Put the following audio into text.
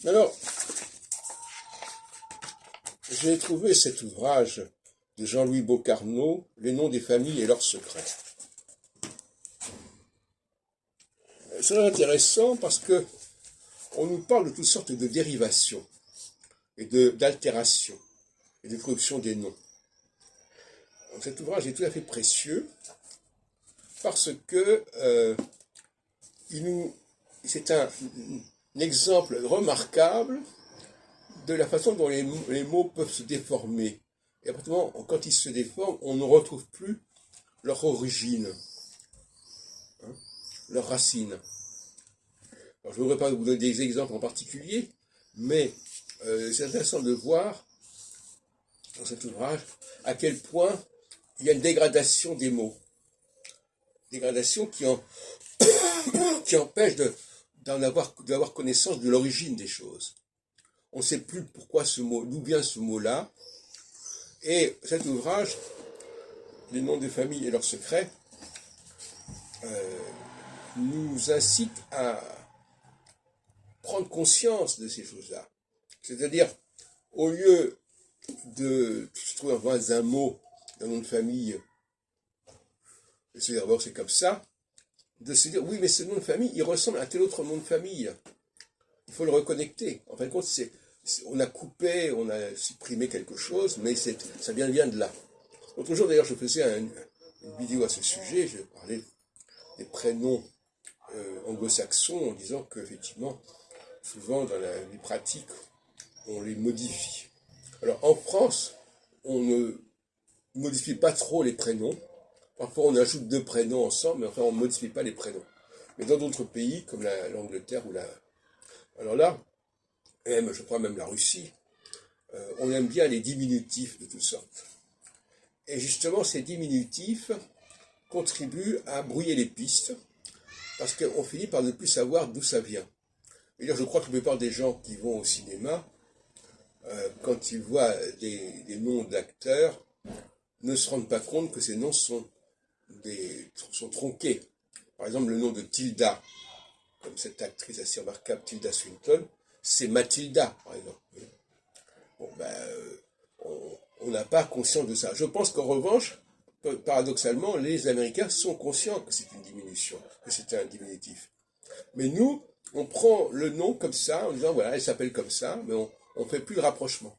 Alors, j'ai trouvé cet ouvrage de Jean-Louis Bocarno, Les noms des familles et leurs secrets. C'est intéressant parce que on nous parle de toutes sortes de dérivations et d'altérations et de corruption des noms. Donc, cet ouvrage est tout à fait précieux parce que c'est un exemple remarquable de la façon dont les mots peuvent se déformer. Et apparemment, quand ils se déforment, on ne retrouve plus leur origine, hein, leur racine. Alors, je ne voudrais pas vous donner des exemples en particulier, mais c'est intéressant de voir dans cet ouvrage à quel point il y a une dégradation des mots. Dégradation qui empêche d'avoir connaissance de l'origine des choses. On ne sait plus pourquoi ce mot, d'où vient ce mot-là. Et cet ouvrage, Les noms des familles et leurs secrets, nous incite à prendre conscience de ces choses-là. C'est-à-dire, au lieu de se trouver dans un mot, d'un nom de famille, et se dire, d'abord c'est comme ça, de se dire, oui, mais ce nom de famille, il ressemble à tel autre nom de famille. Il faut le reconnecter. En fin de compte, on a coupé, on a supprimé quelque chose, mais ça vient de là. L'autre jour, d'ailleurs, je faisais une vidéo à ce sujet, je parlais des prénoms anglo-saxons en disant qu'effectivement, souvent dans la vie pratique, on les modifie. Alors en France, on ne modifie pas trop les prénoms. Parfois on ajoute deux prénoms ensemble, mais enfin on ne modifie pas les prénoms. Mais dans d'autres pays, comme l'Angleterre ou alors là, je crois même la Russie, on aime bien les diminutifs de toutes sortes. Et justement, ces diminutifs contribuent à brouiller les pistes, parce qu'on finit par ne plus savoir d'où ça vient. Et je crois que la plupart des gens qui vont au cinéma, quand ils voient des noms d'acteurs, ne se rendent pas compte que ces noms sont tronqués. Par exemple, le nom de Tilda, comme cette actrice assez remarquable, Tilda Swinton, c'est Mathilda, par exemple. Bon, on n'a pas conscience de ça. Je pense qu'en revanche, paradoxalement, les Américains sont conscients que c'est une diminution, que c'est un diminutif. Mais nous, on prend le nom comme ça, en disant, voilà, elle s'appelle comme ça, mais on ne fait plus le rapprochement.